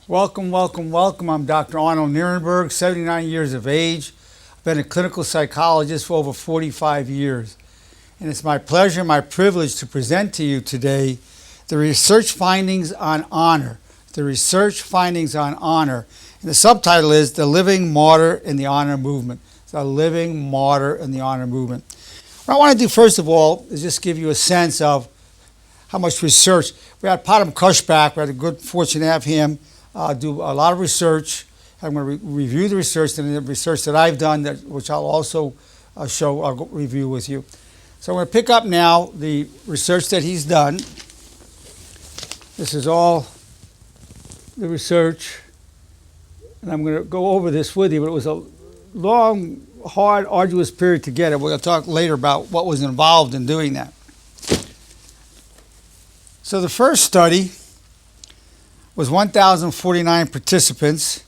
Welcome, welcome, welcome. I'm Dr. Arnold Nerenberg, 79 years of age. I've been a clinical psychologist for over 45 years. And it's my pleasure and my privilege to present to you today the research findings on honor. The research findings on honor. And the subtitle is The Living Martyr in the Honor Movement. The Living Martyr in the Honor Movement. What I want to do first of all is just give you a sense of how much research. We had Yenoz-Khoshbakht. We had a good fortune to have him do a lot of research. I'm going to review the research and the research that I've done, which I'll also I'll review with you. So I'm going to pick up now the research that he's done. This is all the research, and I'm going to go over this with you, but it was a long, hard, arduous period to get it. We're going to talk later about what was involved in doing that. So the first study was 1,049 participants.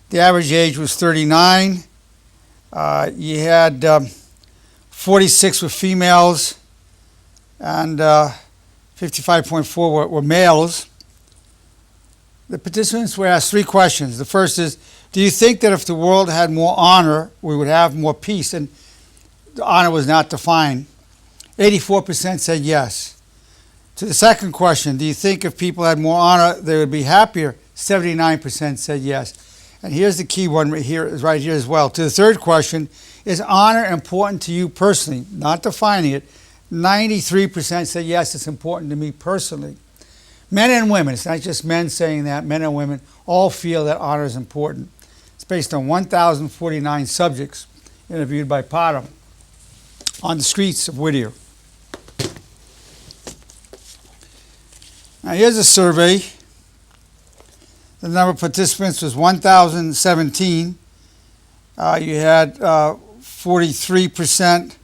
The average age was 39. You had 46 were females and 55.4 were males. The participants were asked three questions. The first is, do you think that if the world had more honor, we would have more peace? And the honor was not defined. 84% said yes. To the second question, do you think if people had more honor, they would be happier? 79% said yes. And here's the key one right here as well. To the third question, is honor important to you personally? Not defining it. 93% said yes, it's important to me personally. Men and women, it's not just men saying that, men and women all feel that honor is important. It's based on 1,049 subjects interviewed by Potter on the streets of Whittier. Now here's a survey. The number of participants was 1,017. You had 43%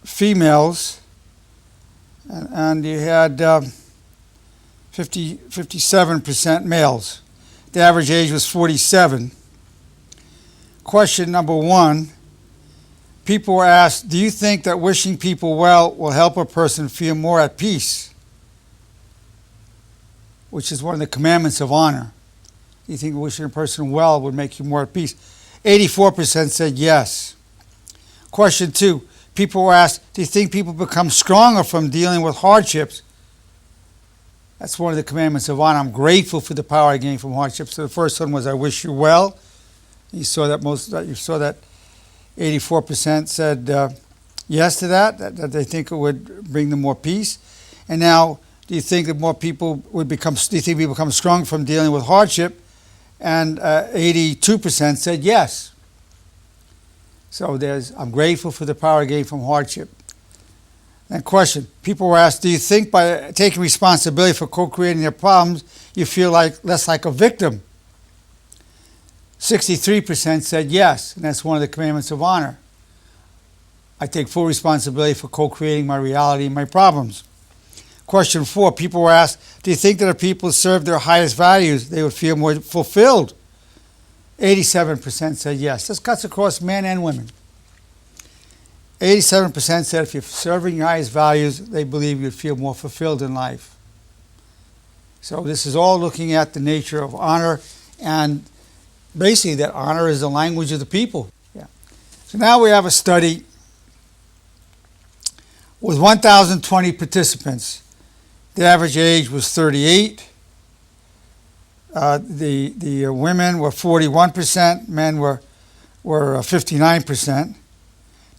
females, and you had 57% males. The average age was 47. Question number one. People were asked, do you think that wishing people well will help a person feel more at peace? Which is one of the commandments of honor. Do you think wishing a person well would make you more at peace? 84% said yes. Question two, people were asked, do you think people become stronger from dealing with hardships? That's one of the commandments of honor. I'm grateful for the power I gain from hardships. So the first one was, I wish you well. You saw that 84% said yes to that they think it would bring them more peace. And now, do you think that more people would become strong from dealing with hardship? And 82% said yes. So I'm grateful for the power I gain from hardship. And question, people were asked, do you think by taking responsibility for co-creating their problems, you feel less like a victim? 63% said yes, and that's one of the commandments of honor. I take full responsibility for co-creating my reality and my problems. Question four, people were asked, do you think that if people served their highest values, they would feel more fulfilled? 87% said yes. This cuts across men and women. 87% said if you're serving your highest values, they believe you'd feel more fulfilled in life. So this is all looking at the nature of honor, and basically that honor is the language of the people. Yeah. So now we have a study with 1,020 participants. The average age was 38. The women were 41%. Men were 59%.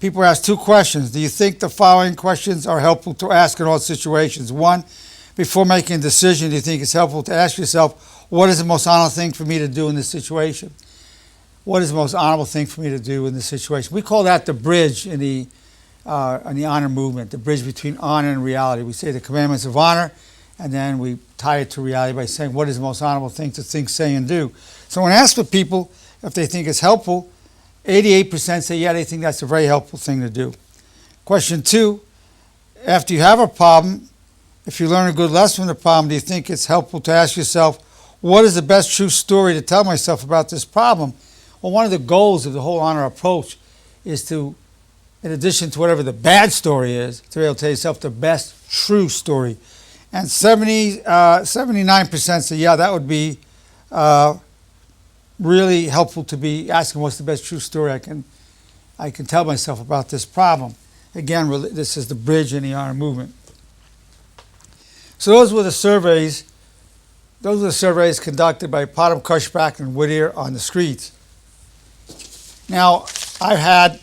People were asked two questions. Do you think the following questions are helpful to ask in all situations? One, before making a decision, do you think it's helpful to ask yourself, what is the most honorable thing for me to do in this situation? What is the most honorable thing for me to do in this situation? We call that the bridge in the honor movement, the bridge between honor and reality. We say the commandments of honor, and then we tie it to reality by saying what is the most honorable thing to think, say, and do. So when asked with people if they think it's helpful, 88% say, yeah, they think that's a very helpful thing to do. Question two, after you have a problem, if you learn a good lesson from the problem, do you think it's helpful to ask yourself, what is the best true story to tell myself about this problem? Well, one of the goals of the whole honor approach is to, in addition to whatever the bad story is, to be able to tell yourself the best true story. And 79% said, yeah, that would be really helpful to be asking what's the best true story I can tell myself about this problem. Again, this is the bridge in the honor movement. So those were the surveys. Those were the surveys conducted by Yenoz-Khoshbakht and Whittier on the streets. Now, I've had,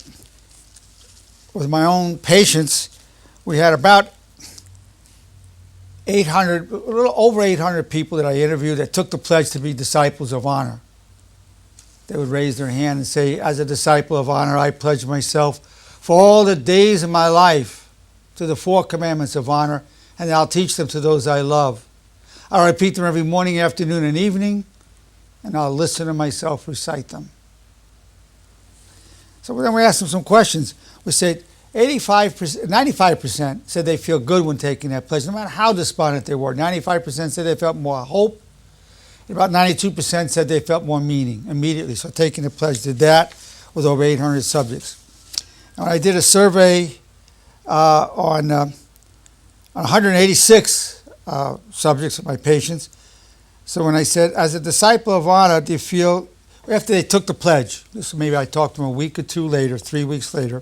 with my own patients, we had about 800, a little over 800 people that I interviewed that took the pledge to be disciples of honor. They would raise their hand and say, as a disciple of honor, I pledge myself for all the days of my life to the 4 commandments of honor, and I'll teach them to those I love. I'll repeat them every morning, afternoon, and evening, and I'll listen to myself recite them. So then we asked them some questions. We said 95% said they feel good when taking that pledge, no matter how despondent they were. 95% said they felt more hope. About 92% said they felt more meaning immediately. So taking the pledge did that with over 800 subjects. And I did a survey on 186 subjects of my patients. So when I said, as a disciple of honor, do you feel, after they took the pledge, this maybe I talked to them a week or 2 later, 3 weeks later.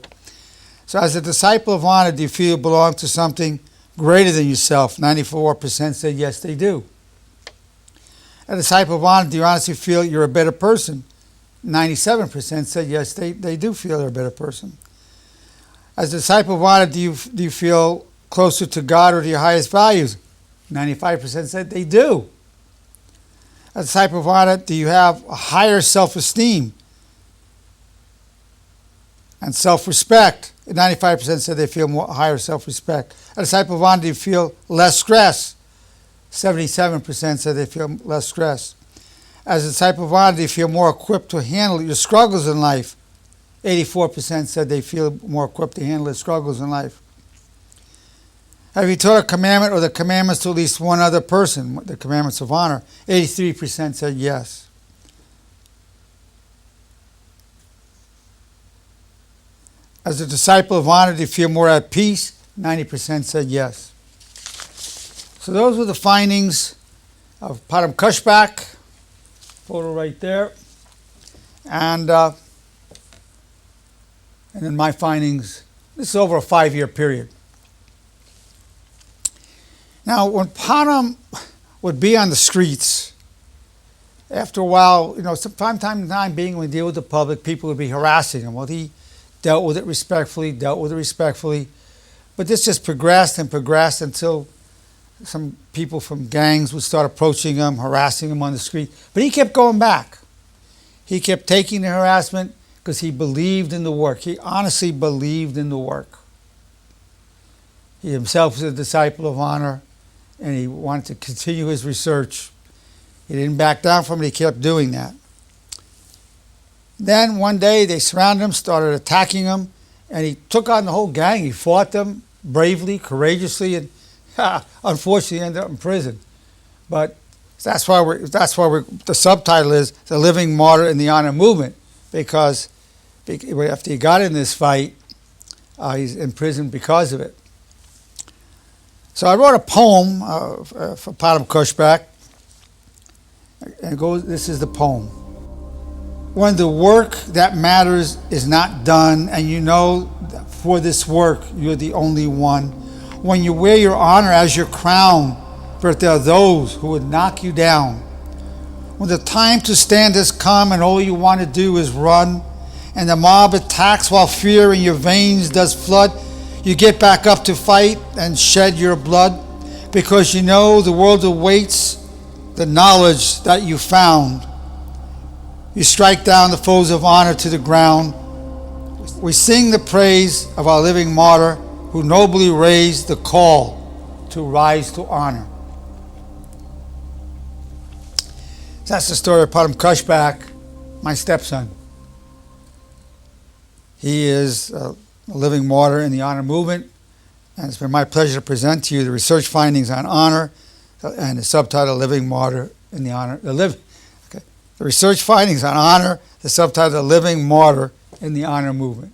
So as a disciple of honor, do you feel you belong to something greater than yourself? 94% said yes, they do. A disciple of honor, do you honestly feel you're a better person? 97% said yes, they do feel they're a better person. As a disciple of honor, do you feel closer to God or to your highest values? 95% said they do. As a disciple of honor, do you have a higher self-esteem and self-respect? 95% said they feel more higher self-respect. As a disciple of honor, do you feel less stress? 77% said they feel less stress. As a disciple of honor, do you feel more equipped to handle your struggles in life? 84% said they feel more equipped to handle their struggles in life. Have you taught a commandment or the commandments to at least one other person, the commandments of honor? 83% said yes. As a disciple of honor, do you feel more at peace? 90% said yes. So those were the findings of Yenoz-Khoshbakht, photo right there, and then my findings. This is over a 5-year period. Now, when Param would be on the streets, after a while, from time to time, when we deal with the public, people would be harassing him. Well, he dealt with it respectfully, but this just progressed and progressed until some people from gangs would start approaching him, harassing him on the street. But he kept going back. He kept taking the harassment because he believed in the work. He honestly believed in the work. He himself was a disciple of honor, and he wanted to continue his research. He didn't back down from it. He kept doing that. Then one day they surrounded him, started attacking him, and he took on the whole gang. He fought them bravely, courageously, and unfortunately ended up in prison. But that's why the subtitle is The Living Martyr in the Honor Movement, because after he got in this fight, he's in prison because of it. So I wrote a poem for Yenoz-Khoshbakht, and this is the poem. When the work that matters is not done, and you know that for this work you're the only one, when you wear your honor as your crown, but there are those who would knock you down. When the time to stand has come and all you want to do is run, and the mob attacks while fear in your veins does flood, you get back up to fight and shed your blood, because you know the world awaits the knowledge that you found. You strike down the foes of honor to the ground. We sing the praise of our living martyr who nobly raised the call to rise to honor. That's the story of Yenoz-Khoshbakht, my stepson. He is a living martyr in the honor movement, and it's been my pleasure to present to you the research findings on honor and the subtitle Living Martyr in the Honor. The research findings on honor, the subtitle Living Martyr in the Honor Movement.